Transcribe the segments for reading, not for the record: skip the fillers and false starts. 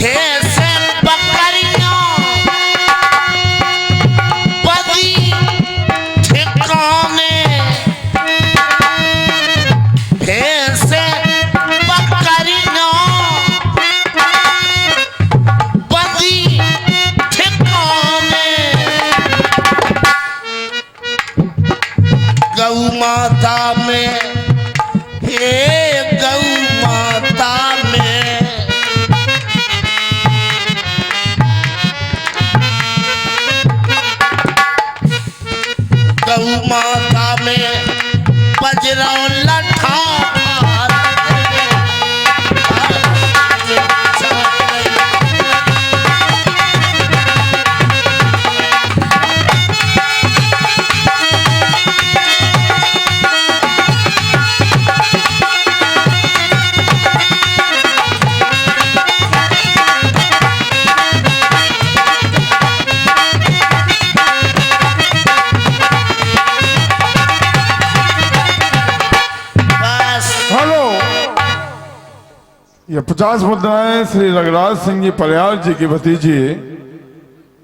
भैंसे बकरियां बदी ठिकाने, भैंसे बकरियां बदी ठिकाने, गौ माता में, हे गौ माता में, गौ माता में बजरौ लठा ये 50 मुद्राएं श्री रघुराज सिंह जी परियार जी की भतीजी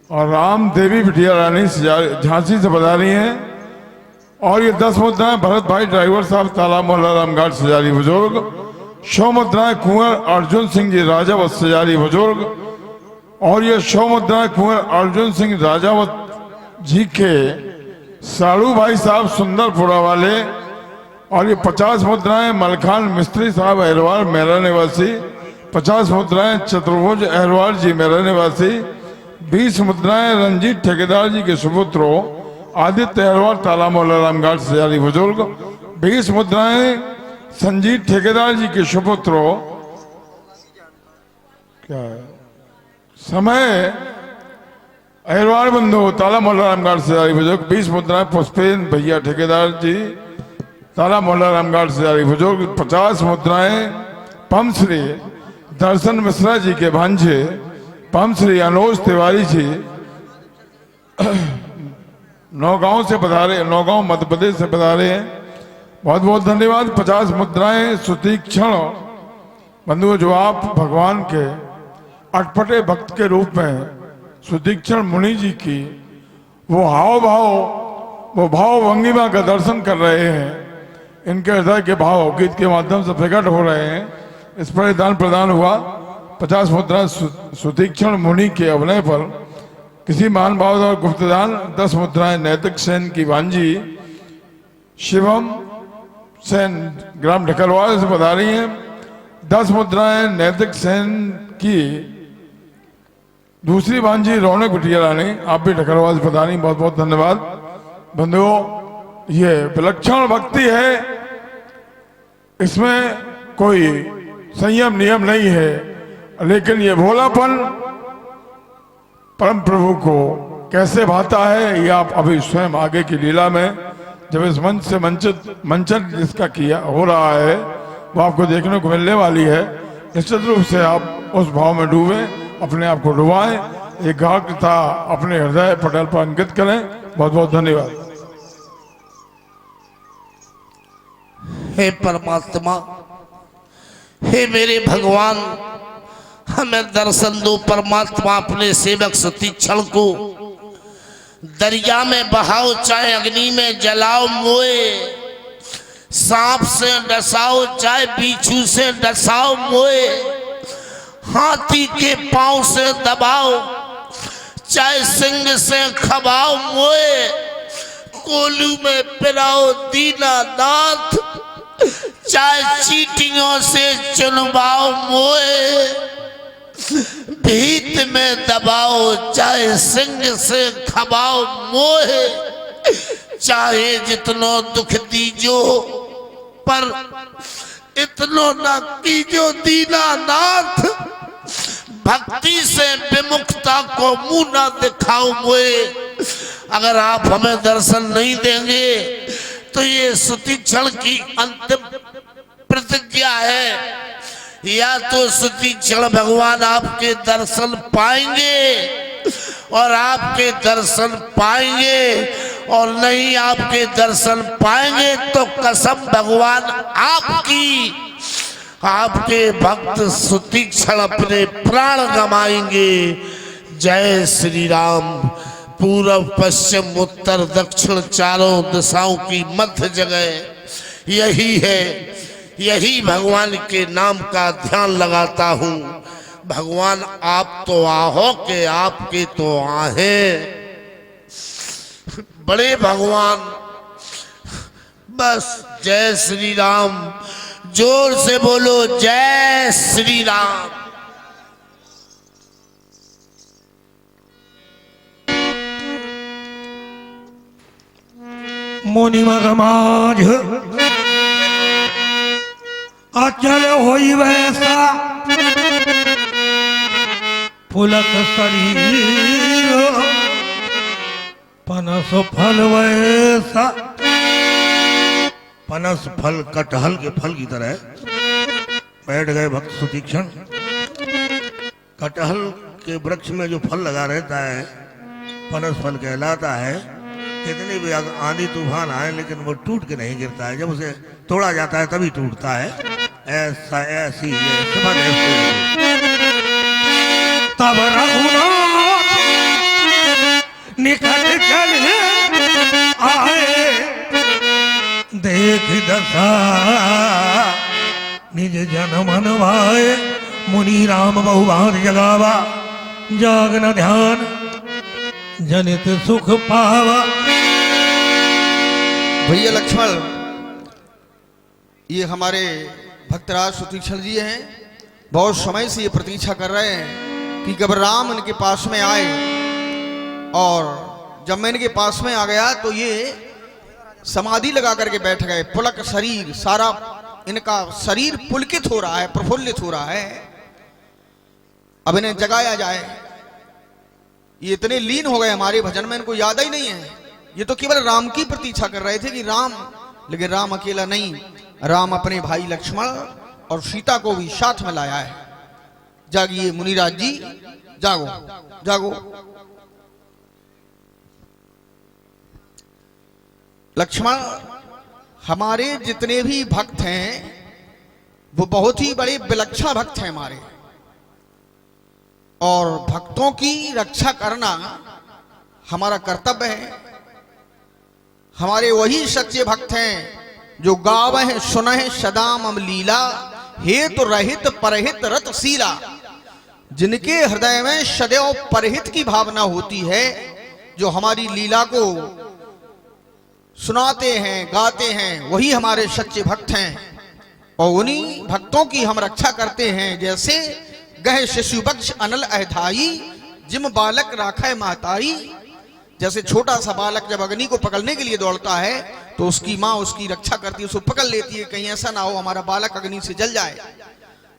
और राम देवी बिटिया रानी झांसी से पधारी हैं। और ये 10 मुद्राएं भरत भाई ड्राइवर साहब ताला मोहल्ला रामघाट सजारी बुजुर्ग। 100 मुद्राएं कुंवर अर्जुन सिंह जी राजावत सजारी बुजुर्ग। और ये 100 मुद्राएं कुंवर अर्जुन सिंह राजावत जी के साड़ू भाई साहब सुंदरपुरा वाले। और ये 50 मुद्राएं मलखान मिस्त्री साहब अहरवाल मेरा निवासी। 50 मुद्राएं चतुर्भुज अहरवाल जी मेरा निवासी। 20 मुद्राएं रंजीत ठेकेदार जी के सुपुत्रों आदित्य अहरवाल ताला मोहल्ला रामघाट सजारी बुजुर्ग। 20 मुद्राएं संजीत ठेकेदार जी के सुपुत्रों क्या है समय अहरवाल बंधु ताला मोहल्ला रामघाट सजारी बुजुर्ग। 20 मुद्राएं पुष्पेन भैया ठेकेदार जी ताला मोहल्ला रामघाट सजारी बुजुर्ग। 50 मुद्राएं पमश्री दर्शन मिश्रा जी के भांजे पमश्री अनुज तिवारी जी नौगांव से पधारे, नौगांव मध्य प्रदेश से पधारे हैं। बहुत बहुत धन्यवाद। 50 मुद्राएं सुतीक्षण बंधुओं जो आप भगवान के अटपटे भक्त के रूप में सुतीक्षण मुनि जी की वो हाव भाव वो भाव भंगिमा का दर्शन कर रहे हैं। इनके हृदय के भाव गीत के माध्यम से प्रकट हो रहे हैं। इस पर दान प्रदान हुआ। 50 मुद्रा सुतीक्षण मुनि के अभिनय पर किसी महान भाव और गुप्तदान। 10 मुद्राएं नैतिक सेन की भांजी शिवम सेन ग्राम ढकलवाल से पधारी हैं। 10 मुद्राएं नैतिक सेन की दूसरी भांजी रौनक बिटिया रानी, आप भी ढकलवाल से पधारी, बहुत बहुत धन्यवाद। बंधुओं ये विलक्षण भक्ति है, इसमें कोई संयम नियम नहीं है, लेकिन ये भोलापन परम प्रभु को कैसे भाता है ये आप अभी स्वयं आगे की लीला में जब इस मंच से मंचन जिसका किया हो रहा है वो आपको देखने को मिलने वाली है। निश्चित रूप से आप उस भाव में डूबे, अपने आप को डुबाएं, एक गाढ़ता अपने हृदय पटल पर अंकित करें। बहुत बहुत धन्यवाद। हे परमात्मा, हे मेरे भगवान, हमें दर्शन दो परमात्मा। अपने सेवक सुतीक्षण को दरिया में बहाओ, चाहे अग्नि में जलाओ, मोए सांप से डसाओ, चाहे बिच्छू से डसाओ, मोए हाथी के पांव से दबाओ, चाहे सिंह से खबाओ, मोए कोलू में पिराओ दीनानाथ, चाहे चीटियों से चुनवाओ, मोए भीत में दबाओ, चाहे सिंह से खबाओ, मोहे चाहे जितनो दुख दीजो पर इतनो न कीजो दीनानाथ। भक्ति से विमुखता को मुंह न दिखाओ मोए। अगर आप हमें दर्शन नहीं देंगे तो ये सुतीक्षण की अंतिम प्रतिज्ञा है। या तो सुतीक्षण भगवान आपके दर्शन पाएंगे और आपके दर्शन पाएंगे, और नहीं आपके दर्शन पाएंगे तो कसम भगवान आपकी आपके भक्त सुतीक्षण अपने प्राण गमाएंगे। जय श्री राम। पूर्व पश्चिम उत्तर दक्षिण चारों दिशाओं की मध्य जगह यही है। यही भगवान के नाम का ध्यान लगाता हूँ। भगवान आप तो आहो के आपके तो आहे। बड़े भगवान। बस जय श्री राम। जोर से बोलो जय श्री राम। मुनि मगमाज अचल होई वैसा पुलक शरीर पनस फल वैसा। पनस फल कटहल के फल की तरह बैठ गए भक्त सुतीक्षण। कटहल के वृक्ष में जो फल लगा रहता है पनस फल कहलाता है। कितनी भी आंधी तूफान आए लेकिन वो टूट के नहीं गिरता है। जब उसे तोड़ा जाता है तभी टूटता है। ऐसा ऐसी तब रघुनाथ निकट चले आए देख दशा निज जन मन भाए। मुनि राम बहुभार जगावा जागन ध्यान जनित सुख पावा। भैया लक्ष्मण, ये हमारे भक्तराज सुतीक्षण जी हैं। बहुत समय से ये प्रतीक्षा कर रहे हैं कि कब राम इनके पास में आए। और जब मैं इनके पास में आ गया तो ये समाधि लगा करके बैठ गए। पुलक शरीर, सारा इनका शरीर पुलकित हो रहा है, प्रफुल्लित हो रहा है। अब इन्हें जगाया जाए। ये इतने लीन हो गए हमारे भजन में, इनको याद ही नहीं है। ये तो केवल राम की प्रतीक्षा कर रहे थे कि राम, लेकिन राम अकेला नहीं, राम अपने भाई लक्ष्मण और सीता को भी साथ में लाया है। जागिए मुनिराज जी, जागो जागो। लक्ष्मण, हमारे जितने भी भक्त हैं वो बहुत ही बड़े विलक्षण भक्त हैं हमारे। और भक्तों की रक्षा करना हमारा कर्तव्य है। हमारे वही सच्चे भक्त हैं जो गावह सुनह सदा मम लीला हेतु रहित परहित रत शीला। जिनके हृदय में सदैव परहित की भावना होती है, जो हमारी लीला को सुनाते हैं, गाते हैं, वही हमारे सच्चे भक्त हैं। और उन्हीं भक्तों की हम रक्षा करते हैं। जैसे गह शिशु बक्ष अनल अहधाई जिम बालक राखै माताई। जैसे छोटा सा बालक जब अग्नि को पकड़ने के लिए दौड़ता है तो उसकी माँ उसकी रक्षा करती है, उसको पकड़ लेती है, कहीं ऐसा ना हो हमारा बालक अग्नि से जल जाए,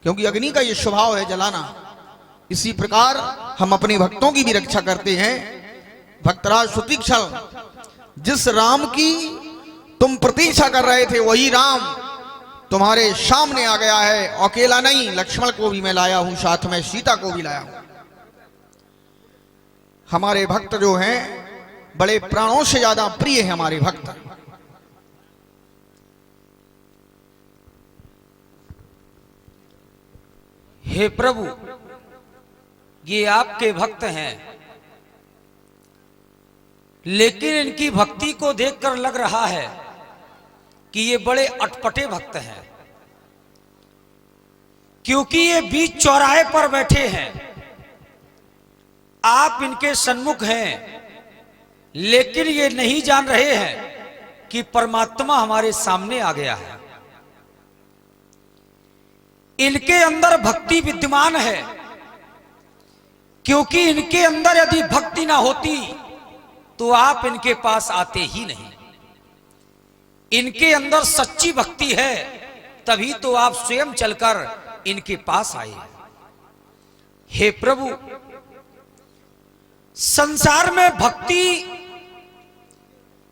क्योंकि अग्नि का ये स्वभाव है जलाना। इसी प्रकार हम अपने भक्तों की भी रक्षा करते हैं। भक्तराज सुतीक्षण, जिस राम की तुम प्रतीक्षा कर रहे थे वही राम तुम्हारे सामने आ गया है। अकेला नहीं, लक्ष्मण को भी मैं लाया हूं, साथ में सीता को भी लाया हूं। हमारे भक्त जो हैं बड़े प्राणों से ज्यादा प्रिय है हमारे भक्त। हे प्रभु, ये आपके भक्त हैं, लेकिन इनकी भक्ति को देखकर लग रहा है कि ये बड़े अटपटे भक्त हैं, क्योंकि ये बीच चौराहे पर बैठे हैं। आप इनके सन्मुख हैं, लेकिन ये नहीं जान रहे हैं कि परमात्मा हमारे सामने आ गया है। इनके अंदर भक्ति विद्यमान है, क्योंकि इनके अंदर यदि भक्ति ना होती तो आप इनके पास आते ही नहीं। इनके अंदर सच्ची भक्ति है, तभी तो आप स्वयं चलकर इनके पास आए। हे प्रभु, संसार में भक्ति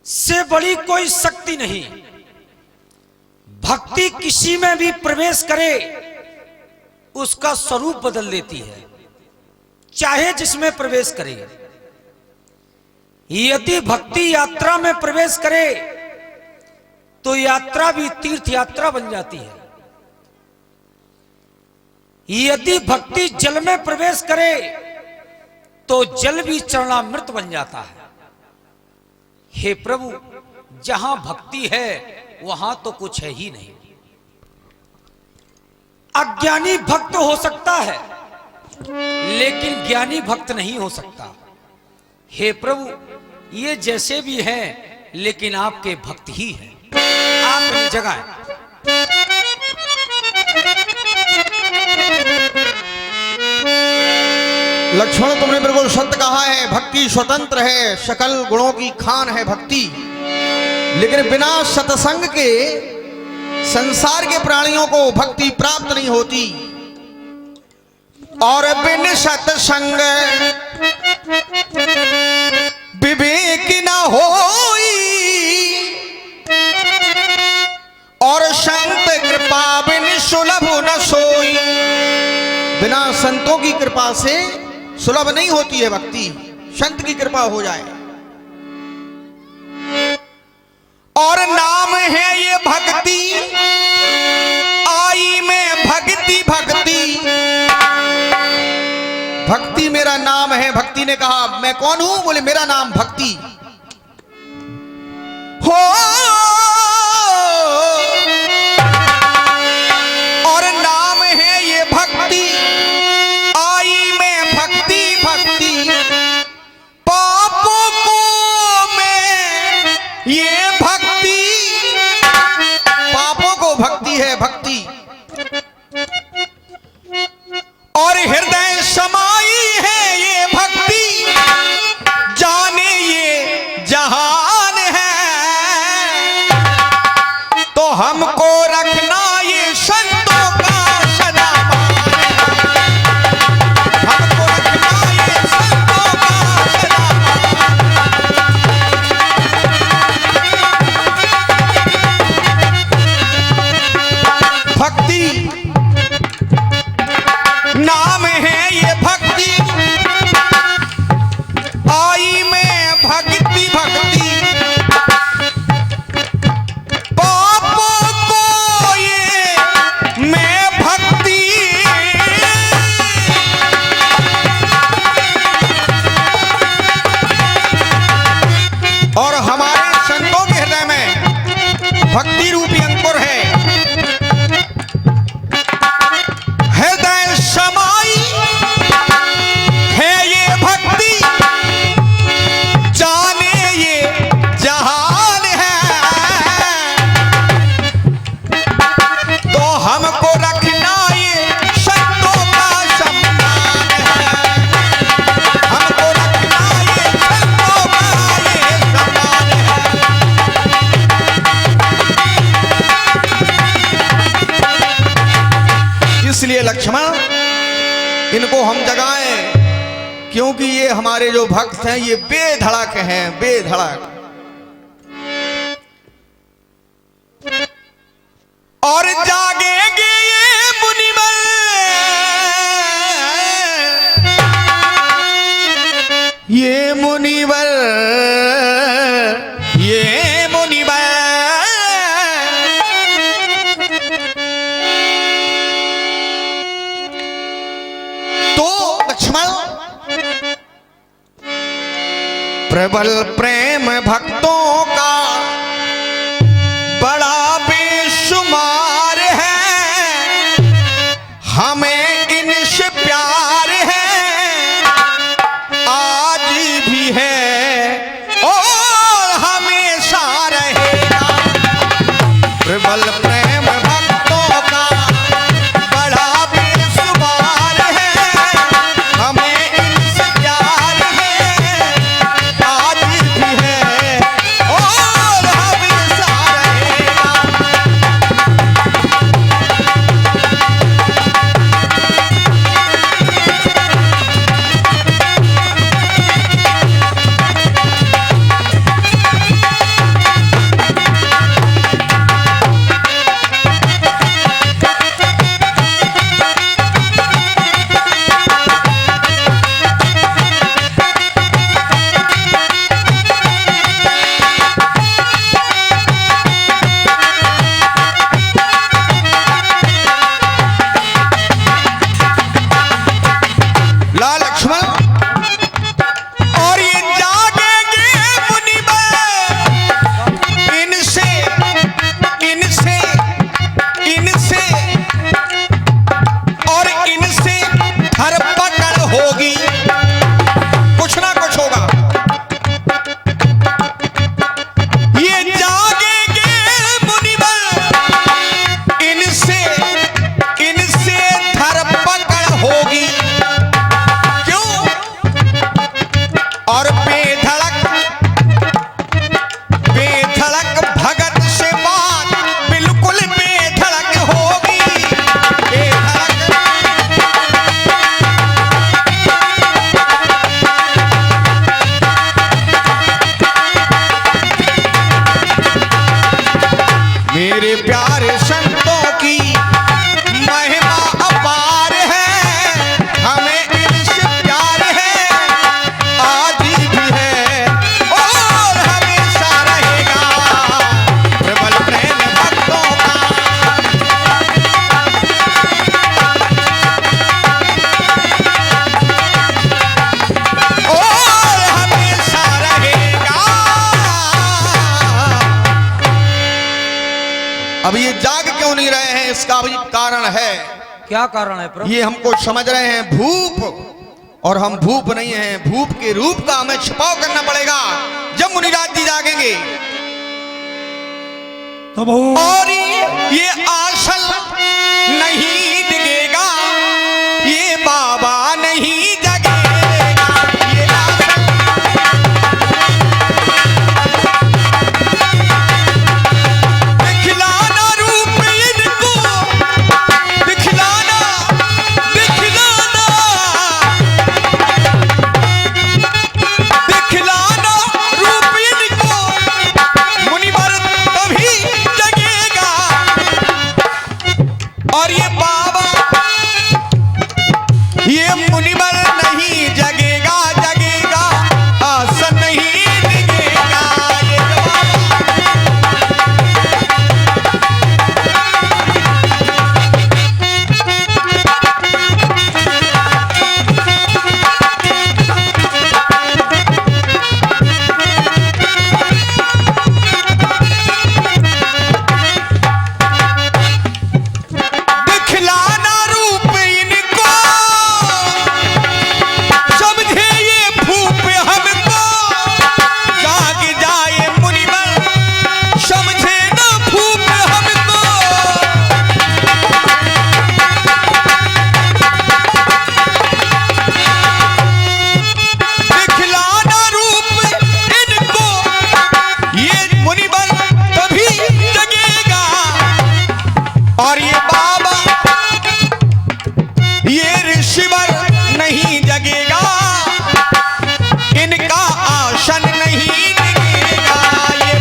से बड़ी कोई शक्ति नहीं। भक्ति किसी में भी प्रवेश करे उसका स्वरूप बदल देती है, चाहे जिसमें प्रवेश करे। यदि भक्ति यात्रा में प्रवेश करे तो यात्रा भी तीर्थ यात्रा बन जाती है। यदि भक्ति जल में प्रवेश करे तो जल भी चरणामृत बन जाता है। हे प्रभु, जहां भक्ति है वहां तो कुछ है ही नहीं। अज्ञानी भक्त हो सकता है लेकिन ज्ञानी भक्त नहीं हो सकता। हे प्रभु, ये जैसे भी हैं लेकिन आपके भक्त ही हैं। आप इन्हें जगाएं। लक्ष्मण, तुमने बिल्कुल सत्य कहा है। भक्ति स्वतंत्र है, सकल गुणों की खान है भक्ति। लेकिन बिना सत्संग के संसार के प्राणियों को भक्ति प्राप्त नहीं होती। और बिन सत्संग विवेक न होई, और संत कृपा बिन सुलभ न सोई। बिना संतों की कृपा से सुलभ नहीं होती है भक्ति। संत की कृपा हो जाए। और नाम है ये भक्ति, आई में भक्ति भक्ति। भक्ति मेरा नाम है। भक्ति ने कहा मैं कौन हूं? बोले मेरा नाम भक्ति हो। और नाम है ये भक्ति, आई में भक्ति भक्ति। पापों को मैं ये भक्ति, पापों को भक्ति है भक्ति। और हृदय समाई है ये भक्ति, जाने ये जहान है। तो हमको रखना ये संतों का सदामान है। हमको रखना ये संतों का सदामान। भक्ति नाम है ये भक्ति, आई में भक्ति भक्ति। पापों को ये मैं भक्ति, और हमारे संतों के हृदय में भक्ति रूपी अंकुर है। हृदय समाई है ये भक्ति, जाने ये जहान है। तो हमको रखना ये संतों का सम्मान है। हमको रखना ये संतों का ये सम्मान है। इसलिए लक्ष्मण, इनको हम जगाएं, क्योंकि ये हमारे जो भक्त हैं ये बेधड़क हैं, बेधड़क। और जागेंगे ये मुनिवर, ये मुनिवर, ये मुनिवर। तो लक्ष्मण, प्रबल प्रेम भक्तों का बड़ा बेशुमार है। हमें इनसे प्यार है, आज भी है और हमेशा रहेगा। प्रबल प्रेम भक्तों का बड़ा बेशुमार है। हमें इनसे प्यार है, आज भी है और लक्ष्मण और ये जागेंगे मुनिवर इनसे इनसे इनसे और इनसे हर पकड़ होगी, कुछ ना कुछ होगा। ये जागेंगे मुनिवर इनसे इनसे हर पकड़ होगी। क्यों? और बेधड़क बेधड़क भगत से बात बिल्कुल बेधड़क होगी। बेधड़क मेरे प्यारे संतों की महिमा अपार है, हमें इनसे प्यार है, आज भी है और हमेशा रहेगा प्रबल प्रेम भक्तों का। और हमेशा रहेगा। अब ये जाग क्यों नहीं रहे हैं, इसका भी कारण है। क्या कारण है प्रभु? ये हमको समझ रहे हैं भूप, और हम भूप नहीं हैं। भूप के रूप का हमें छिपाव करना पड़ेगा जब मुनिराज जी जागेंगे। और ये आसल नहीं दिखेगा, ये बाबा नहीं जगेगा। ये आसल दिखलाना रूप इनको, दिखलाना दिखलाना दिखलाना रूप इनको, मुनिवर तभी जगेगा। और ये बाबा ये मुनिवर नहीं जगेगा, जगेगा आसन नहीं दिखेगा। ये बाबा दिखलाना रूप इनको, समझे ये भूप हमको, जाग जाए मुनिवर, समझे ना भूप हमको। दिखलाना रूप इनको, ये मुनिवर तभी जगेगा। और ये बाबा ये ऋषिवर नहीं जगेगा, इनका आसन नहीं दिखेगा। ये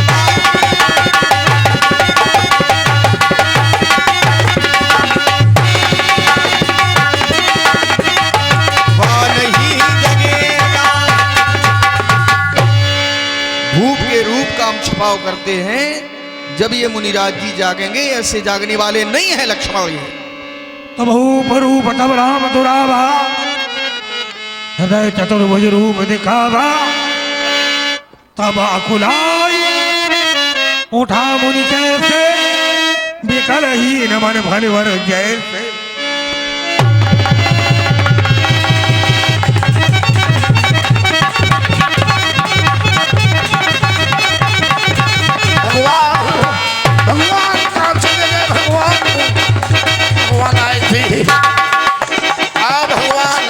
बाबा नहीं जगेगा। भूप के रूप का हम छिपाव करते हैं जब ये मुनिराज जी जागेंगे। ऐसे जागने वाले नहीं है लक्ष्मण। ये तब रूप तब राम दुरावा, हृदय चतुर्भुज रूप दिखावा, तब अकुलाई उठा मुनि कैसे, विकल ही न मन भनवर जैसे। भगवान भगवान कहाँ चले गए? भगवान भगवान आए थे। भगवान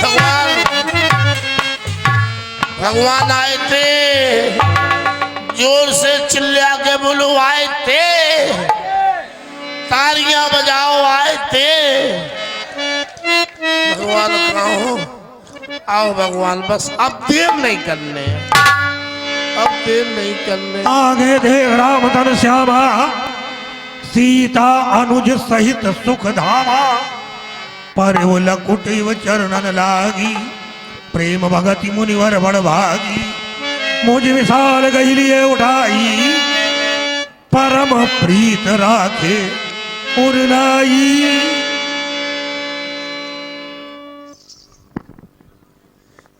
भगवान भगवान आए थे, जोर से चिल्ला के बोलो आए थे, तालियां बजाओ आए थे। भगवान कहाँ हो? आओ भगवान, बस अब देर नहीं करने, अब देर नहीं करने। आगे देख राम तन श्यामा, सीता अनुज सहित सुख धामा, पर वो लकुटिव चरणन लागी, प्रेम भगति मुनिवर बड़भागी। मुझ विशाल गहिलिए उठाई, परम प्रीत राखे उरलाई।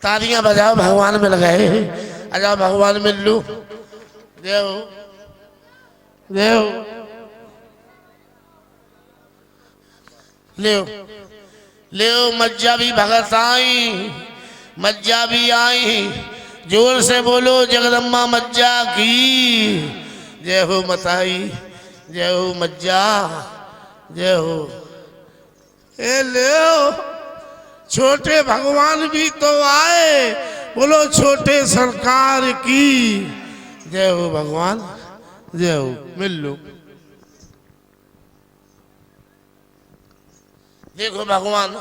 तालियां बजाओ, भगवान मिल गए। अच्छा भगवान मिल लू। देव देव ले ले मज्जा भी भगत आई, मज्जा भी आई। जोर से बोलो जगदम्बा मज्जा की जय हो। मताई जय हो, मज्जा जय हो। ए ले छोटे भगवान भी तो आए, बोलो छोटे सरकार की जय हो। भगवान जय हो। मिल लो। देखो भगवान,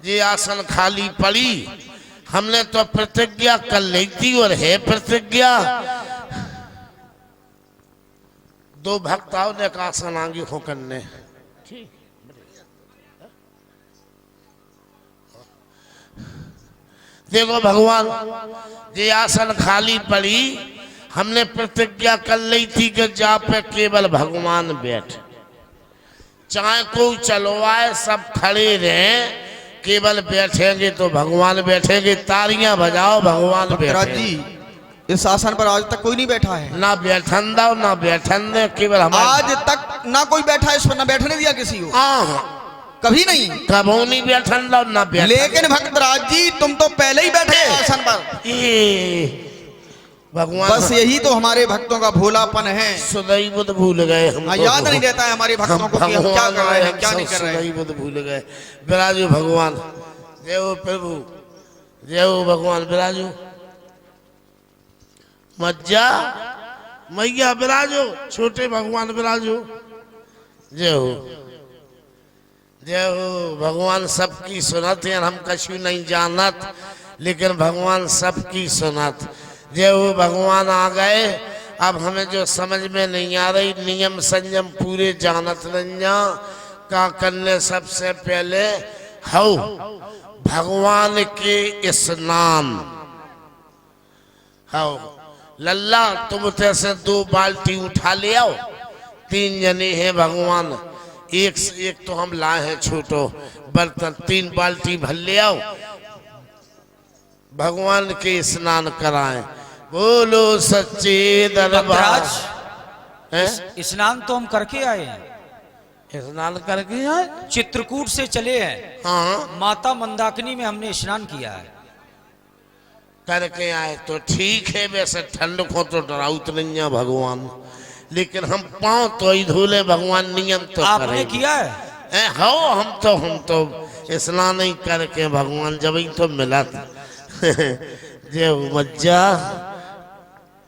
ये आसन खाली पड़ी, हमने तो प्रतिज्ञा कर ली थी और है प्रतिज्ञा। दो भक्ताओं ने का आसन आगे हो करने। देखो भगवान, ये आसन खाली पड़ी, हमने प्रतिज्ञा कर ली थी कि जा पे केवल भगवान बैठ, चाहे कोई चलवाए सब खड़े रहें, केवल बैठेंगे तो भगवान बैठेंगे। तालियां बजाओ, भगवान भक्तराज बैठे। जी, इस आसन पर आज तक कोई नहीं बैठा है। ना बैठन दो ना बैठन दे, केवल हमारे आज तक ना कोई बैठा है इस पर, ना बैठने दिया किसी को, कभी नहीं। कबो नहीं बैठन दो ना बैठन। लेकिन भक्तराज जी, तुम तो पहले ही बैठे हो आसन पर। ये भगवान बस यही तो हमारे भक्तों का भोलापन है। सदैव बुद्ध भूल गए हम। हाँ, याद नहीं रहता है हमारे भक्तों को कि हम क्या कर रहे हैं, क्या नहीं कर रहे हैं। सदैव बुद्ध भूल गए। विराजो भगवान, जय हो प्रभु, जय हो भगवान। विराजो मज्जा मैया, विराजो छोटे भगवान, विराजो जय हो। जय हो भगवान। सबकी सुनत है, हम कछु नहीं जानत, लेकिन भगवान सबकी सुनत। जय हो भगवान। आ गए। अब हमें जो समझ में नहीं आ रही, नियम संयम पूरे जानत रंजा का करने। सबसे पहले हो भगवान के स्नान। हो लल्ला, तुम से 2 बाल्टी उठा ले आओ। 3 जने हैं भगवान, एक से एक तो हम लाए हैं छोटो बर्तन। 3 बाल्टी भर ले आओ, भगवान के स्नान कराएं। बोलो सच्चे दरबार। स्नान तो हम करके आए हैं, स्नान करके आए। चित्रकूट से चले हैं। हाँ माता मंदाकिनी में हमने स्नान किया है। करके आए तो ठीक है। वैसे ठंड को तो डराउत नहीं है भगवान, लेकिन हम पाँव तो ही धोले भगवान, नियम तो आपने किया है? हो हम तो स्नान ही करके भगवान जब ही तो मिला था। जय हो मज्जा,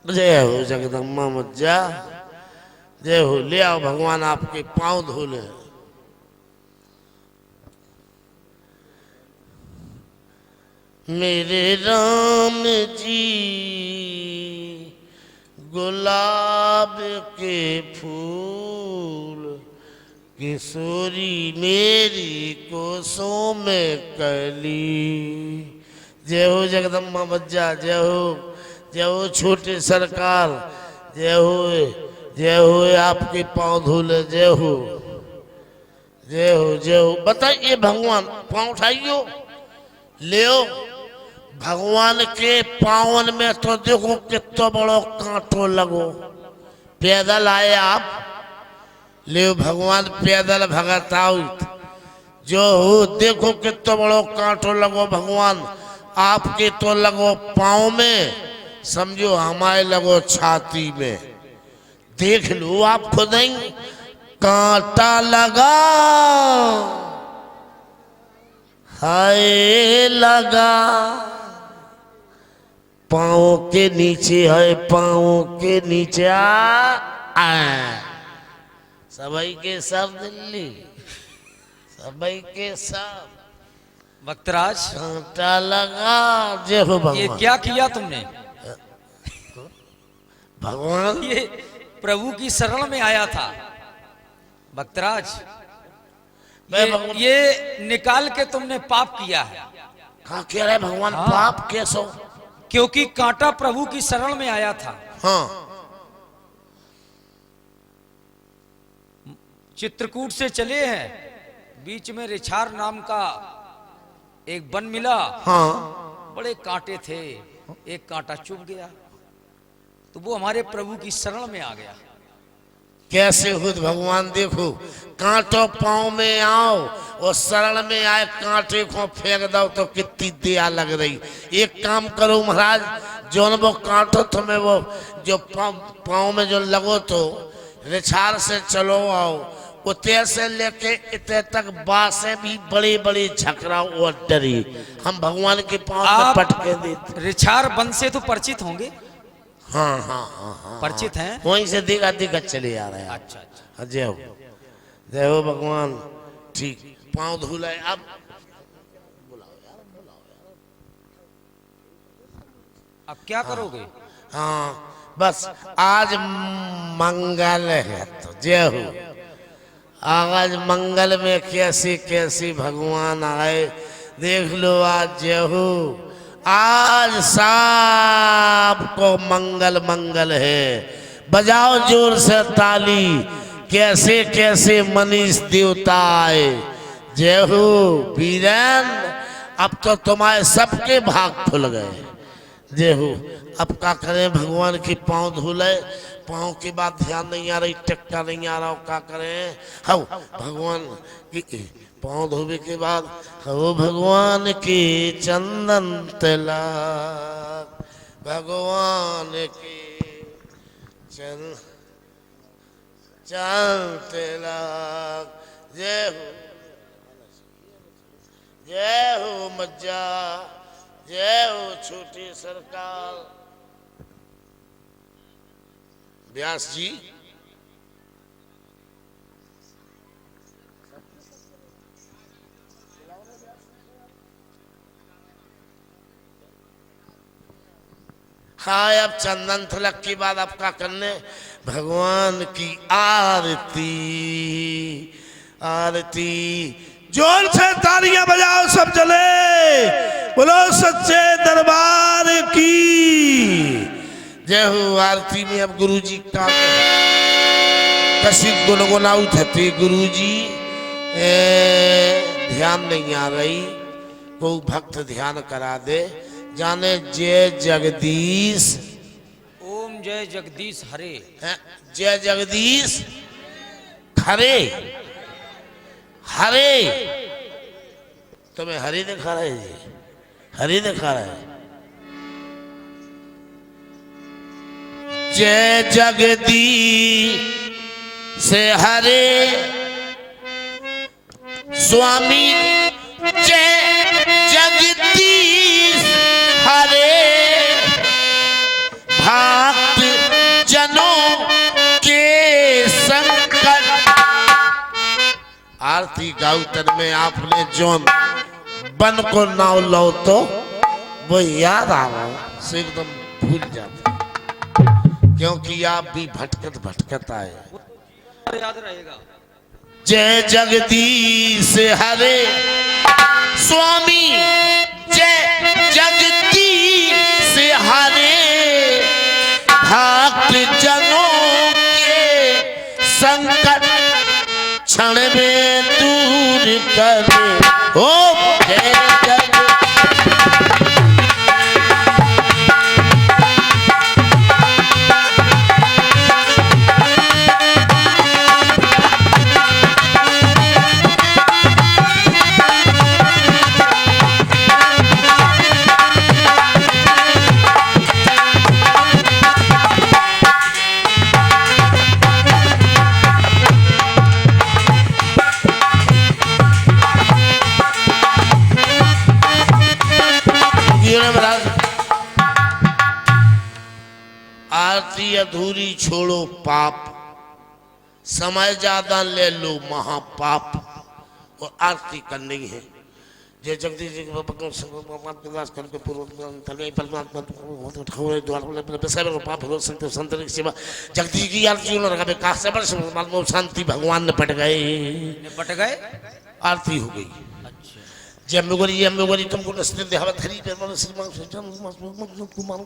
जय हो जगदम्बा मज्जा, जय हो। ले आओ भगवान, आपके पाँव धोले। मेरे राम जी गुलाब के फूल, किशोरी मेरी कोसों में कली। जय हो जगदम्बा मज्जा, जय हो। जय हो छोटे सरकार, जय हो। जय हो आपके पाँव धोले, जय हो। जय हो जय हो। बताइए भगवान, पाँव उठाइयो, ले भगवान के पावन में तो देखो कितना बड़ो कांटो लगो। पैदल आए आप, ले भगवान पैदल भगत आओ जो हो। देखो कितना बड़ो कांटो लगो भगवान आपके तो लगो पाँव में, समझो हमारे लगो छाती में। देख लो आप खुद ही, कांटा लगा हाय लगा पाँव के नीचे है, पाँव के नीचे सबई के सब दिल्ली, सबई के सब भक्तराज, कांटा लगा। जय हो ये भगवान। क्या किया तुमने? भगवान ये प्रभु की शरण में आया था भक्तराज। ये निकाल के तुमने पाप किया है। कहा कह रहे भगवान? हाँ। पाप कैसो? क्योंकि कांटा प्रभु की शरण में आया था। हाँ चित्रकूट से चले हैं, बीच में रिछार नाम का एक वन मिला। हाँ बड़े कांटे थे, एक कांटा चुभ गया तो वो हमारे प्रभु की शरण में आ गया। कैसे खुद भगवान देखो, कांटो पाँव में आओ और शरण में आए कांटे को फेंक दो तो कितनी दया लग रही। एक काम करो महाराज, जो वो कांटो तुम्हें वो जो पाँव में जो लगो तो रिछार से चलो आओ, उते से लेके इतने तक बासें भी बड़ी बड़ी झकरा और डरी, हम भगवान के पाँव में आप पटके देते। रिछार बन से तो परिचित होंगे? हाँ हाँ हाँ हाँ, परिचित हैं? वहीं से दिखा दिखा चले आ रहे हैं। अच्छा अच्छा। जय हो, जय हो भगवान। ठीक, पाँव धुलाए अब अब क्या करोगे? हाँ बस आज मंगल है तो जय हो। आज मंगल में कैसी कैसी भगवान आए देख लो आज। जय हो, आज सबको मंगल मंगल है। बजाओ जोर से ताली, कैसे कैसे मनीष देवता आए। जय हो वीरन, अब तो तुम्हारे सबके भाग खुल गए। जय हो, अब क्या करें, भगवान की पाँव धुले, पाँव के बाद ध्यान नहीं आ रही, टेक्का नहीं आ रहा, क्या करें। हाँ भगवान की पाँव धोबे के बाद हो भगवान की चंदन तिलक, भगवान की चंदन तिलक। जय हो, जय हो मज्जा, जय हो छोटी सरकार। व्यास जी हाँ, अब चंदन तिलक के बाद अब क्या करने, भगवान की आरती। आरती जोर से तालियां बजाओ सब चले, बोलो सच्चे दरबार की। जय हो। आरती में अब गुरु जी का कसी गुनगुनाऊ थे गुरु जी, ध्यान नहीं आ रही, कोई भक्त ध्यान करा दे। जाने जय जगदीश, ओम जय जगदीश हरे। जय जगदीश हरे, हरे तुम्हें हरे दिखा रहे जी, हरे दिखा रहे। जय जगदीश से हरे स्वामी, जय जगदीश हरे भक्त जनों के संकट। आरती गाउतन में आपने जोन बन को नाव लो तो वो याद आ रहा से एकदम भूल जाते, क्योंकि आप भी भटकत भटकत आए। याद रहेगा। जय जगदीश हरे स्वामी, जय जगदीश हरे भक्त जनों के संकट क्षण में दूर करे। ओ जय जगदीश आरती अधूरी छोड़ो पाप, समय ज्यादा ले लो महापाप। और आरती करनी है। जय जगदीश जी करके पूर्व जगदीश की आरती शांति भगवान निपट गए, निपट गए। आरती हो गई। जम्बुगरी तुमको नस्ते देहावत हरी पे मन श्रीमान कुमार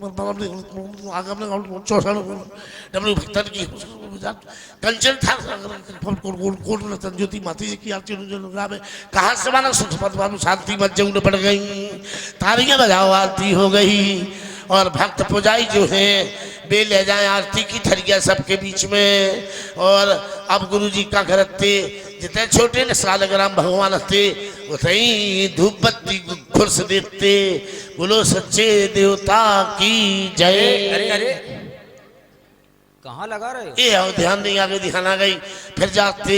आगमन चौसठ डब्ल्यू भक्तन की कंचन था कोट ज्योति माती जी की आरती में कहाँ से माना सुख पद शांति मत जऊन पड़ गई, तालियां बजाओ आरती हो गई। और भक्त पुजारी जो है वे ले जाए आरती की थरिया सबके बीच में। और अब गुरु जी का घर थे जितने छोटे ने सालग्राम भगवान थे उतनी धूप बत्ती खुर्स देते। बोलो सच्चे देवता की जय। अरे अरे कहाँ लगा रहे हो? ये आओ ध्यान नहीं आगे ध्यान आ गई। फिर जाते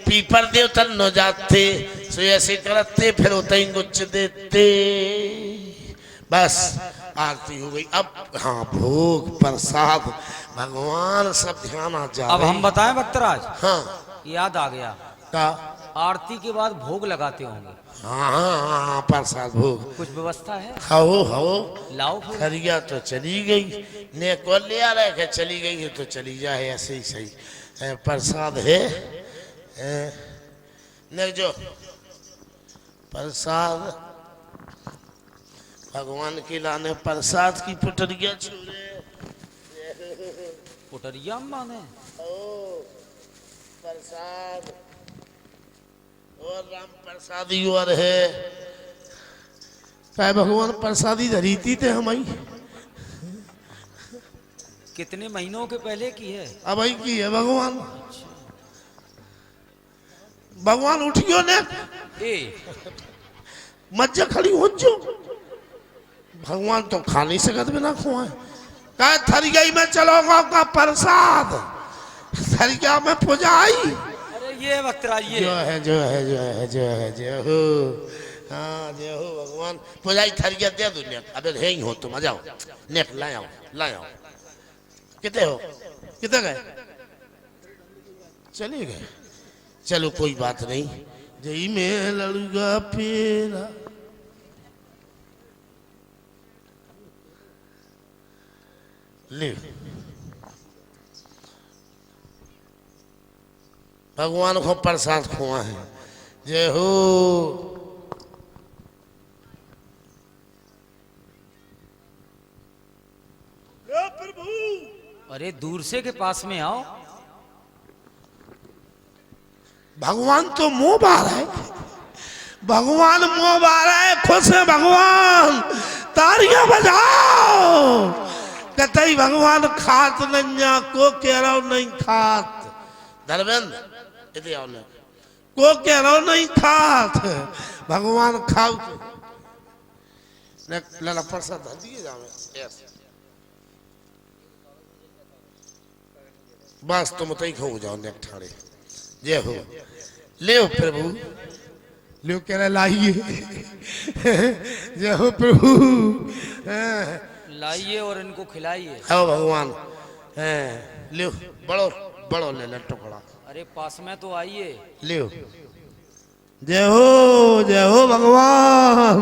पीपर देवतन न जाते सो ऐसे करते फिर उतई गुच्छ देते। बस आरती हो गई। अब हाँ भोग प्रसाद भगवान सब ध्यान आ जा। अब हम बताएं भक्तराज, हाँ याद आ गया, का आरती के बाद भोग लगाते होंगे, हाँ हाँ हाँ प्रसाद भोग कुछ व्यवस्था है? हो लाओ फिर। खरिया तो चली गई ने को ले आ रहे के चली गई है तो चली जाए ऐसे ही सही। प्रसाद है ने जो प्रसाद भगवान के लाने प्रसाद की पुटरिया छूरे पुटरिया माने प्रसाद और राम प्रसादी और है काय भगवान प्रसादी धरीती थे हमारी कितने महीनों के पहले की है? अब आई की है भगवान। भगवान उठियो ने ए मज्जा खड़ी हो जो भगवान तो खा नहीं सकत बिना खुआए। कहा थरिया में चलोगा का प्रसाद थरिया में पुजाई। अरे ये भक्तराज ये जो है जो है जो है जो है जो हो हाँ जो हो भगवान पुजाई थरिया दे दुनिया। अबे है ही हो तुम आ जाओ नेक लाओ लाओ। कितने हो कितने गए? चले गए। चलो कोई बात नहीं। जई में लड़ूगा पेरा ले भगवान को प्रसाद खुआ है। जय हो प्रभु। अरे दूर से के पास में आओ। भगवान तो मुंह बार है। भगवान मुंह बार है। खुश है भगवान। तालियां बजाओ। कतई भगवान खात नन्या को कह रहा हूं नहीं खात। धर्मेंद्र इधर आओ ना को कह रहा हूं नहीं खात भगवान खाओ। लाला प्रसाद दिए जावे बस तुम तई खो जाओ नेक ठाड़े। जय हो ले प्रभु ले कह रहा लाइए। जय हो प्रभु लाइए और इनको खिलाइए। हो भगवान ले बड़ो बड़ो ले टुकड़ा। अरे पास में तो आइए। ले जय हो भगवान।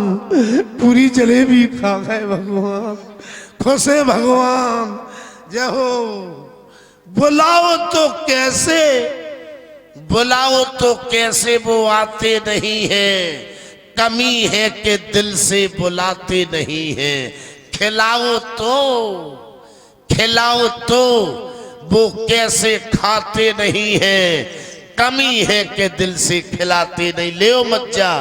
पूरी जलेबी खा गए भगवान। खुश है भगवान। जय हो। बुलाओ तो कैसे वो आते नहीं है। कमी है कि दिल से बुलाते नहीं है। खिलाओ तो वो कैसे खाते नहीं है। कमी है कि दिल से खिलाते नहीं। ले मज्जा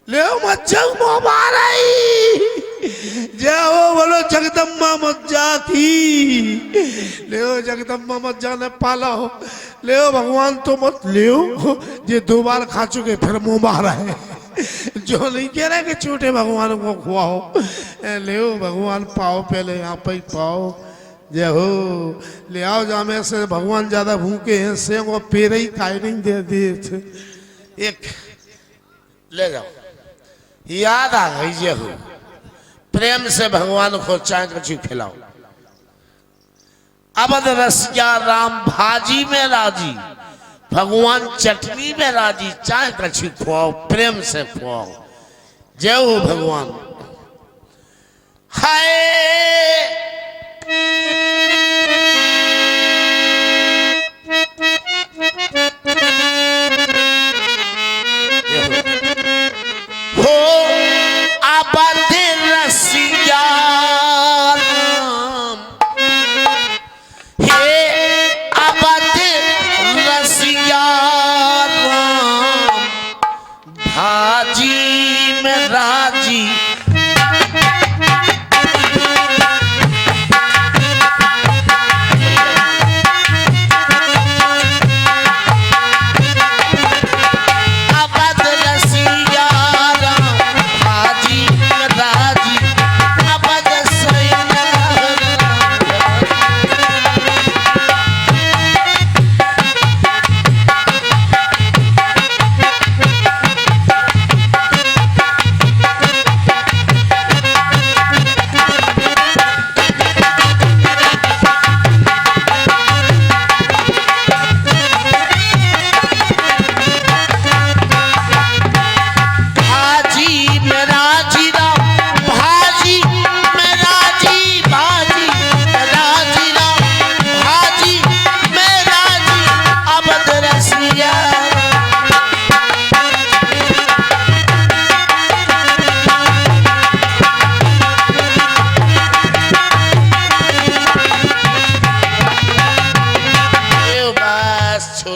ले मज्जा मुबारक। जय हो बोलो जगदम्बा मज्जा की। ले जगदम्बा मज्जा ने पाला हो। ले भगवान तो मत ले ये 2 बार खा चुके फिर मुंह मारा है। जो नहीं कह रहे कि छोटे भगवान को खुआओ। ले भगवान पाओ पहले यहाँ पे पाओ। जय हो ले आओ जामे से भगवान ज्यादा भूखे हैं से वो पेरे ही खाए नहीं दे दिए। एक ले जाओ याद आ गई। जय हो प्रेम से भगवान को चाय कचू खिलाओ। अवध रसिया राम भाजी में राजी। भगवान चटनी में राजी। चाय कचू खुआओ प्रेम से खुआओ। जय हो भगवान। हाय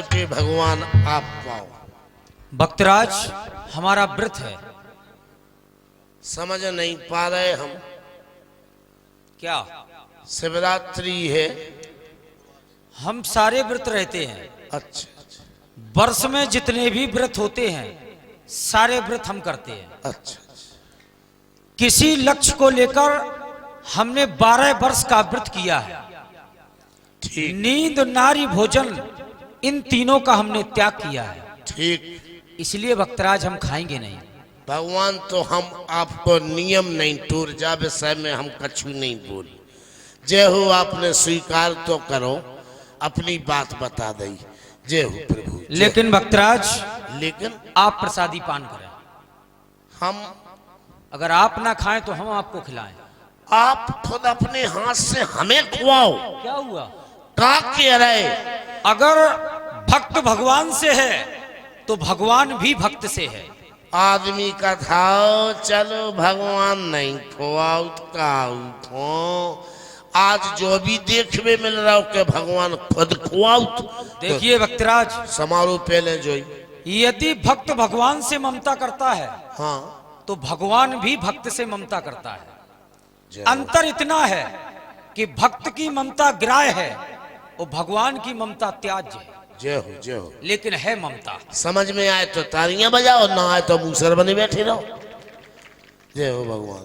छोटे भगवान आप पाओ। भक्तराज हमारा व्रत है। समझ नहीं पा रहे हम। क्या? शिवरात्रि है। हम सारे व्रत रहते हैं। अच्छा, वर्ष में जितने भी व्रत होते हैं सारे व्रत हम करते हैं। अच्छा। किसी लक्ष्य को लेकर हमने 12 वर्ष का व्रत किया है। ठीक नींद, नारी, भोजन, इन तीनों का हमने त्याग किया है। ठीक। इसलिए भक्तराज हम खाएंगे नहीं। भगवान तो हम आपको नियम नहीं टूर जा विषय में हम कछु नहीं बोली। जय हो आपने स्वीकार तो करो, अपनी बात बता दई। जय हो प्रभु। लेकिन भक्तराज लेकिन आप प्रसादी पान करें। हम, अगर आप ना खाएं तो हम आपको खिलाएं। आप खुद अपने हाथ से हमें खुआओ। क्या हुआ? का कह रहे? अगर भक्त भगवान से है तो भगवान भी भक्त से है। आदमी का था चलो भगवान नहीं खुआओ तो आज जो भी देखने मिल रहा हो कि भगवान खुद खुआओ। देखिए भक्तराज, समारोह पहले जो यदि भक्त भगवान से ममता करता है हाँ तो भगवान भी भक्त से ममता करता है। जय अंतर इतना है कि भक्त की ममता ग्राह्य है और भगवान की ममता त्याज्य है। जय हो जय हो। लेकिन है ममता। समझ में आए तो तालियां बजाओ, ना आए तो मूसर बने बैठे रहो। जय हो भगवान।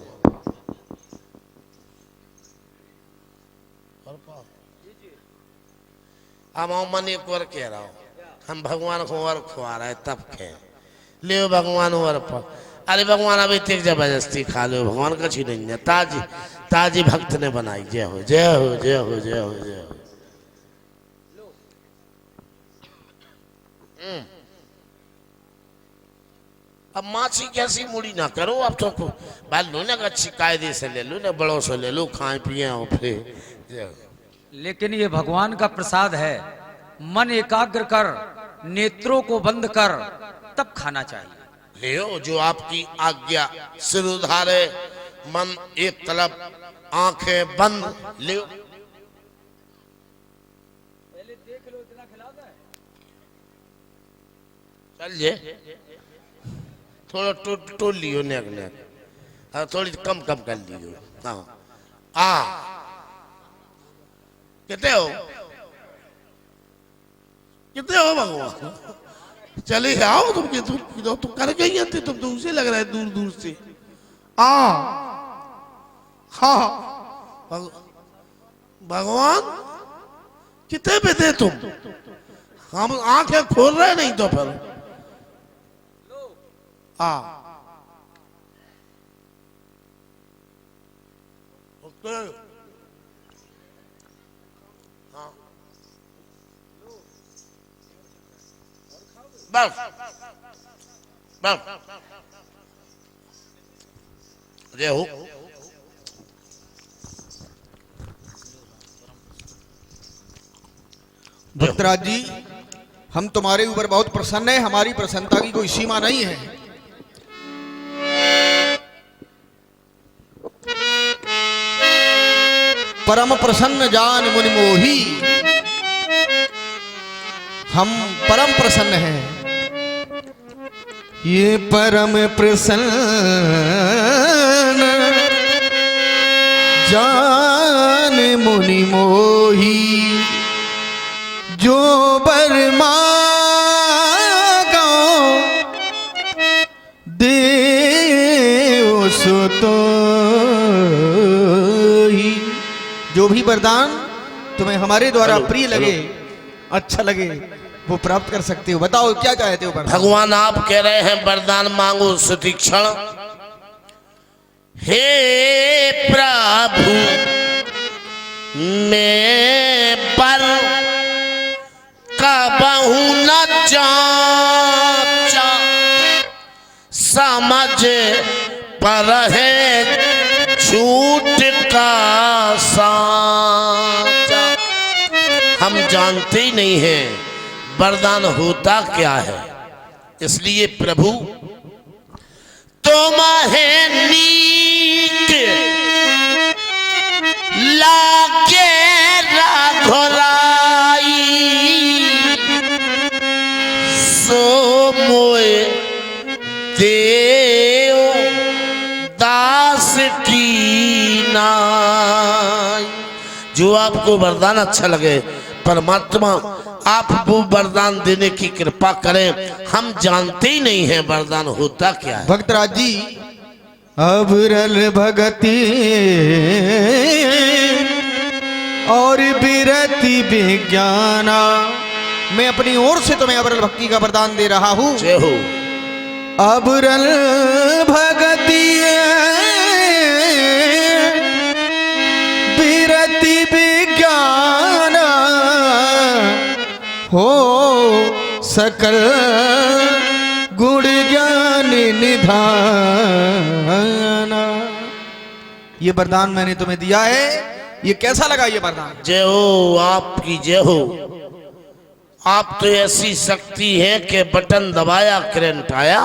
अब मन एक बार कह रहा हूं, हम भगवान को और खुआ रहे तब खे ले भगवान और पर। अरे भगवान अभी तक जबरदस्ती खा लो, भगवान का छी नहीं है। ताजी ताजी भक्त ने बनाई। जय हो जय हो जय हो जय हो जय हो। अब माछी कैसी मुड़ी ना करो। अब तो भाई लो ना, अच्छी कायदे से ले लो ना, बड़ों से ले लो, खाए पिए और फिर जय हो। लेकिन ये भगवान का प्रसाद है। मन एकाग्र कर, नेत्रों को बंद कर, तब खाना चाहिए। ले जो आपकी आज्ञा, सिर उधारे, मन एक तरफ, आंखें बंद। ले चल जे थोड़ा टोल लियो नेक नेक, थोड़ी कम कम कर लियो। हाँ कितने हो, कितने हो भगवान? चले आओ तुम के, तुम कर गई थे, तुम तो उसे लग रहा है दूर दूर से। हाँ भगवान कितने पे थे तुम? हम आंखें खोल रहे नहीं तो फिर। ओके बस बस जय हो। भक्तराज जी, हम तुम्हारे ऊपर बहुत प्रसन्न है। हमारी प्रसन्नता की कोई सीमा नहीं है। परम प्रसन्न जान मुनि मोही, हम परम प्रसन्न हैं। ये परम प्रसन्न जान मुनि मोही, जो बर मांगो दे सो तो ही। जो भी वरदान तुम्हें हमारे द्वारा प्रिय लगे, अच्छा लगे, वो प्राप्त कर सकते हो। बताओ क्या चाहते हो वरदान? भगवान आप कह रहे हैं वरदान मांगो सुतीक्षण। हे प्रभु मैं पर कबहू न जांचा, समझ पर है झूठ का साचा। हम जानते ही नहीं हैं वरदान होता क्या है। इसलिए प्रभु तुम्हें नीक लागे रघुराई, देव दास की नाई। जो आपको वरदान अच्छा लगे परमात्मा आप वो वरदान देने की कृपा करें। हम जानते ही नहीं हैं वरदान होता क्या है। भक्तराज जी, अबरल भगति और बिरति विज्ञाना, मैं अपनी ओर से तुम्हें अबरल भक्ति का वरदान दे रहा हूँ। जय हो। अबरल भगति बिरति विज्ञान हो सकल गुण ज्ञान निधाना। ये वरदान मैंने तुम्हें दिया है, ये कैसा लगा ये वरदान? जय हो, आपकी जय हो। आप तो ऐसी शक्ति है कि बटन दबाया करंट आया।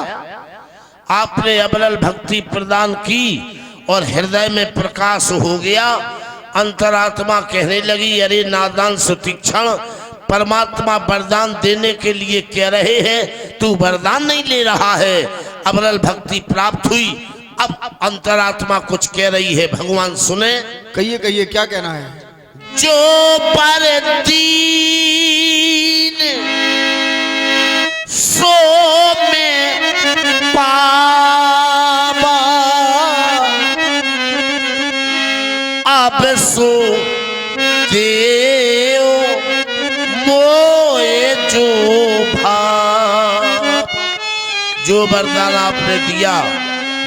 आपने अबरल भक्ति प्रदान की और हृदय में प्रकाश हो गया। अंतरात्मा कहने लगी, अरे नादान सुतीक्षण, परमात्मा वरदान देने के लिए कह रहे हैं, तू वरदान नहीं ले रहा है। अबरल भक्ति प्राप्त हुई। अब अंतरात्मा कुछ कह रही है, भगवान सुने। कहिए कहिए, क्या कहना है? जो पर दीन सो में पावा, अब सो देव मोए जो भाव। जो वरदान आपने दिया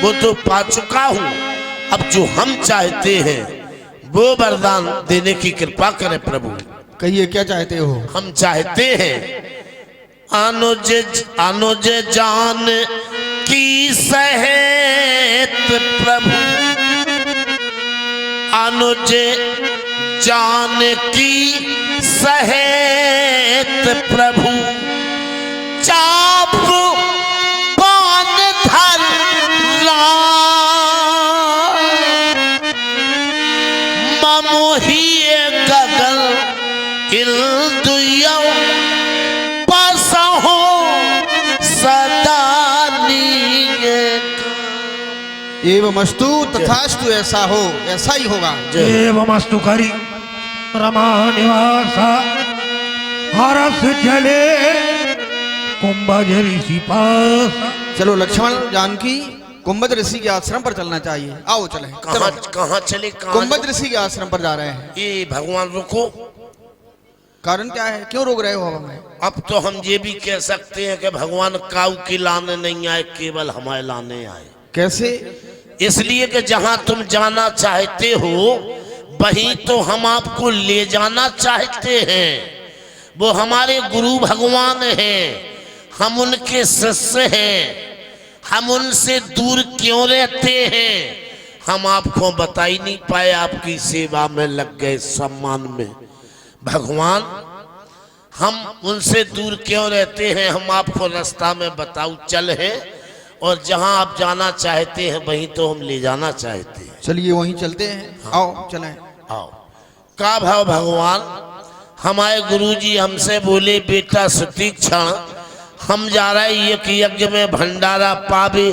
वो तो पा चुका हूं। अब जो हम चाहते हैं वो वरदान देने की कृपा करें प्रभु। कहिए क्या चाहते हो? हम चाहते हैं अनुज जान की सहेत प्रभु, अनुज जान की सहेत प्रभु, चाप पान धर मोहिए गगन इल्दुयो पसहो सदा नीगे। एवमस्तु तथास्तु, ऐसा हो, ऐसा ही होगा। एवमस्तु करी रमा निवास हरस चले कुंभज ऋषि पास। चलो लक्ष्मण जानकी, कुंभज ऋषि के आश्रम पर चलना चाहिए। आओ चले। कहाँ चले? कुंभज ऋषि के आश्रम पर जा रहे हैं। ये भगवान रुको। कारण क्या है, क्यों रोक रहे हो हमें? अब तो हम ये भी कह सकते हैं कि भगवान काऊ की लाने नहीं आए, केवल हमारे लाने आए। कैसे? इसलिए कि जहां तुम जाना चाहते हो वहीं तो हम आपको ले जाना चाहते हैं। वो हमारे गुरु भगवान हैं, हम उनके शिष्य हैं। हम उनसे दूर क्यों रहते हैं? हम आपको बता ही नहीं पाए, आपकी सेवा में लग गए, सम्मान में। भगवान, हम उनसे दूर क्यों रहते हैं? हम आपको रास्ता में बताओ चल है, और जहां आप जाना चाहते हैं वहीं तो हम ले जाना चाहते हैं। चलिए वहीं चलते हैं। आओ चलें। आओ। का भाव भगवान? हमारे गुरुजी हमसे बोले, बेटा सुतीक्षण, हम जा रहे एक यज्ञ में भंडारा पावे,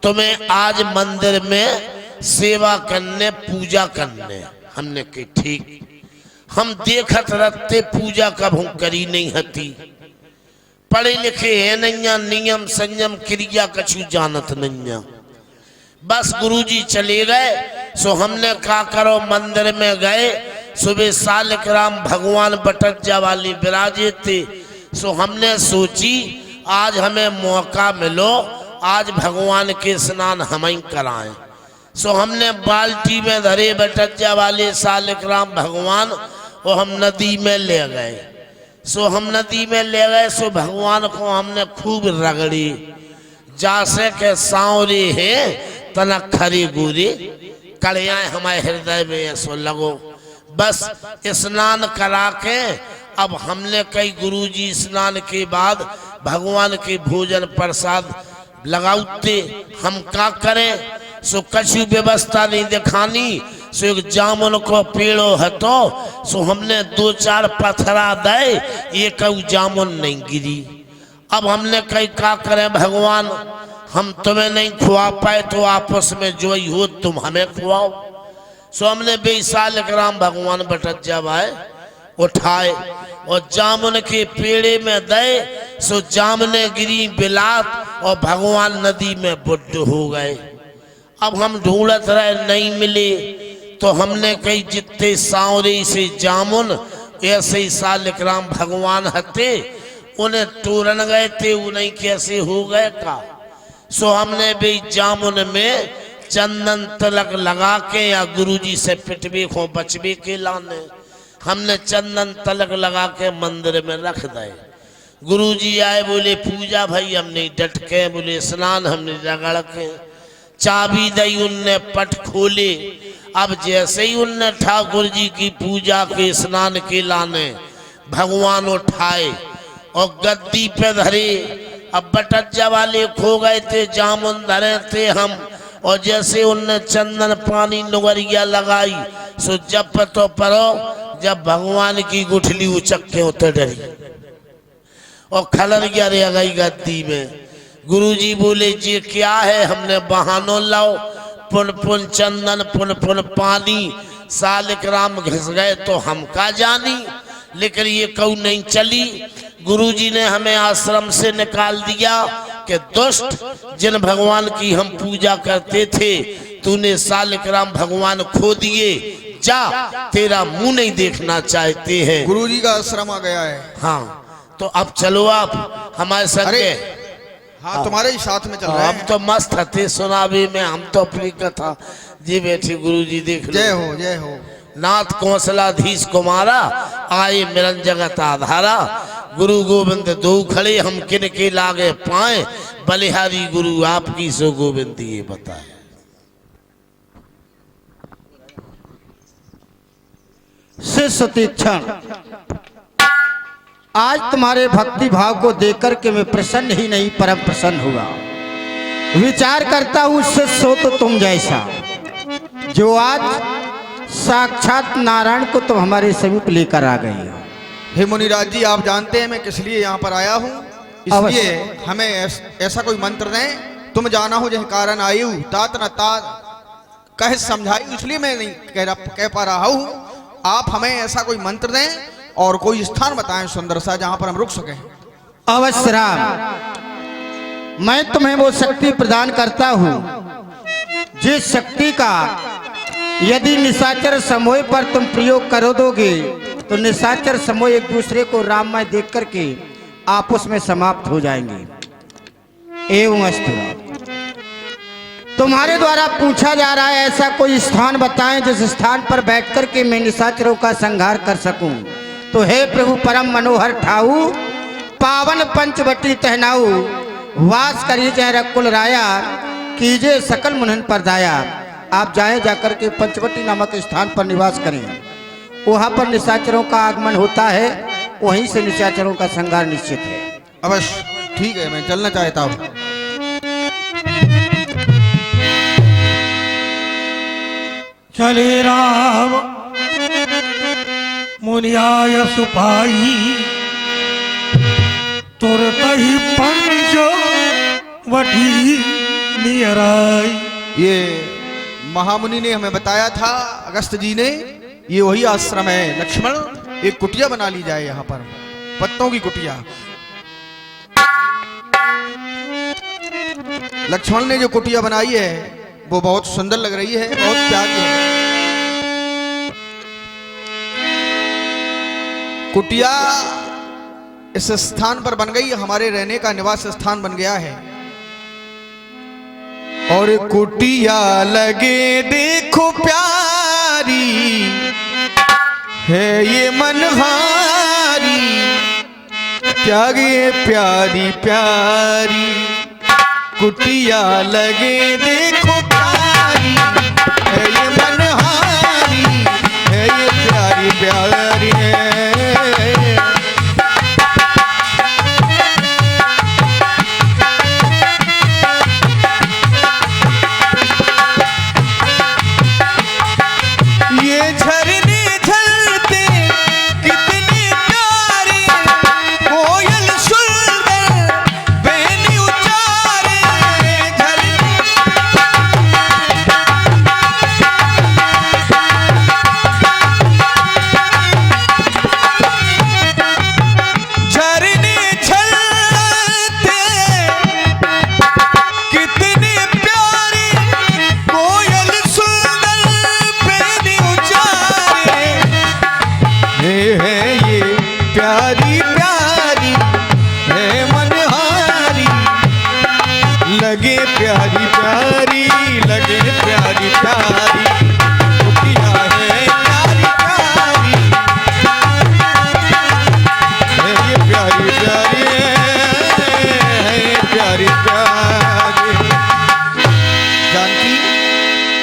तुम्हें आज मंदिर में सेवा करने, पूजा करने। हमने कही ठीक। हम देखत रहते पूजा कब हम करी नहीं हती, पढ़े लिखे है नहीं, नियम संयम क्रिया कछु जानत नहीं। बस गुरुजी चले गए, सो हमने कहा करो, मंदिर में गए। सुबह सालिग्राम भगवान बटज्जा वाली विराजे थे। सो हमने सोची आज हमें मौका मिलो, आज भगवान के स्नान हम ही कराएं। सो हमने बाल्टी में धरे बटज्जा वाले सालिग्राम भगवान, और हम नदी में ले गए। सो हम नदी में ले गए। सो भगवान को हमने खूब रगड़ी, जैसे के सांवरे है तना खरी गुरी कड़ियाँ हमारे हृदय में ऐसो लगो। बस स्नान करा के अब हमने कई गुरुजी स्नान के बाद भगवान के भोजन प्रसाद लगाते, हम क्या करें? सो कछु व्यवस्था नहीं दिखानी। सो एक जामुन को पेड़ो हतो, सो हमने 2-4 पत्थरा दे, एक जामुन नहीं गिरी। अब हमने कही क्या करें भगवान? हम तुम्हें नहीं खुआ पाए तो आपस में जो ही हो तुम हमें खुआओ। सो हमने 20 साल राम भगवान बटत जब आए उठाए और जामुन के पेड़े में दे, सो जामने गिरी बिलात और भगवान नदी में बुड्ढ हो गए। अब हम ढूंढत रहे नहीं मिले, तो हमने कही जितने सांवरे से जामुन ऐसे ही सालिक राम भगवान हते उन्हें तोड़न गए थे, उन्हें कैसे हो गए का। सो हमने भी जामुन में चंदन तिलक लगा के या गुरुजी से पिटवे को बचवे के लाने हमने चंदन तिलक लगा के मंदिर में रख दे। गुरुजी आए बोले पूजा भाई, हमने डट के बोले स्नान हमने रगड़ के चाबी दई, उनने पट खोले। अब जैसे ही उनने ठाकुर जी की पूजा के स्नान के लाने भगवान उठाए और गद्दी पे धरे। अब बटज्जा वाले खो गए थे, जामुन धरे थे हम, और जैसे उनने चंदन पानी नुगरिया लगाई, सो जब तो परो जब भगवान की गुठली उचक के होते डरी और खलर गया रह गई गद्दी में। गुरुजी बोले जी क्या है, हमने बहानो लाओ, पुन पुन चंदन पुन पुन पानी, सालिक राम घिस गए तो हम का जानी, लेकिन ये कहू नहीं चली। गुरुजी ने हमें आश्रम से निकाल दिया कि दुष्ट, जिन भगवान की हम पूजा करते थे तूने सालिक राम भगवान खो दिए, जा तेरा मुंह नहीं देखना चाहते हैं। गुरुजी का आश्रम आ गया है। हाँ तो अब चलो आप हमारे संग। हाँ तुम्हारे ही साथ में चल रहे हैं। हम तो मस्त थे सुनावे में, हम तो अपनी कथा जी बैठे। गुरुजी देख लो। जय हो जय हो। नाथ कौशलाधीश कुमारा आए मिलन जगत आधारा, गुरु गोविंद दो खड़े हम किन के लागे पाए, बलिहारी गुरु आपकी सो गोविंद ये बताए। शिष्य तीक्षण, आज तुम्हारे भक्ति भाव को देखकर के मैं प्रसन्न ही नहीं परम प्रसन्न हुआ। विचार करता हूँ शिष्य हो तो तुम जैसा, जो आज साक्षात नारायण को तुम हमारे समीप लेकर आ गई हो। हे मुनिराज जी, आप जानते हैं मैं किस लिए यहाँ पर आया हूँ, इसलिए हमें ऐसा कोई मंत्र दें। तुम जाना हो जह कारण आयु, तात न तात कह समझाई, इसलिए मैं नहीं कह पा रहा हूँ। आप हमें ऐसा कोई मंत्र दें और कोई स्थान बताएं सुंदर सा जहां पर हम रुक सकें। अवश्य राम, मैं तुम्हें वो शक्ति प्रदान करता हूँ जिस शक्ति का यदि निशाचर समूह पर तुम प्रयोग कर दोगे तो निशाचर समूह एक दूसरे को राममय देख करके आपस में समाप्त हो जाएंगे। एवं अस्तु। तुम्हारे द्वारा पूछा जा रहा है ऐसा कोई स्थान बताएं जिस स्थान पर बैठ करके मैं निशाचरों का संहार कर सकूं। तो हे प्रभु परम मनोहर ठाऊ, पावन पंचवटी तहनाऊ, वास करिए जय रकुल राया, कीजिए सकल मुनन पर दाया। आप जाएं जाकर के पंचवटी नामक स्थान पर निवास करें, वहां पर निशाचरों का आगमन होता है, वहीं से निशाचरों का संहार निश्चित है। अवश्य ठीक है, मैं चलना चाहता हूँ। चले राम मुनियाय सुपाई, तुरत ही पंच वटी नियराई। ये महामुनि ने हमें बताया था, अगस्त जी ने, ये वही आश्रम है। लक्ष्मण, एक कुटिया बना ली जाए यहाँ पर, पत्तों की कुटिया। लक्ष्मण ने जो कुटिया बनाई है वो बहुत सुंदर लग रही है, बहुत प्यारी है। कुटिया इस स्थान पर बन गई, हमारे रहने का निवास स्थान बन गया है। और कुटिया लगे देखो प्यारी है ये मनहारी, त्यागे प्यारी प्यारी कुटिया लगे देखो प्यारी है ये मनहारी, है ये प्यारी प्यारी है।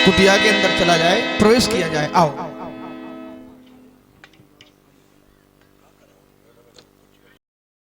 कुटिया के अंदर चला जाए, प्रवेश किया जाए। आओ।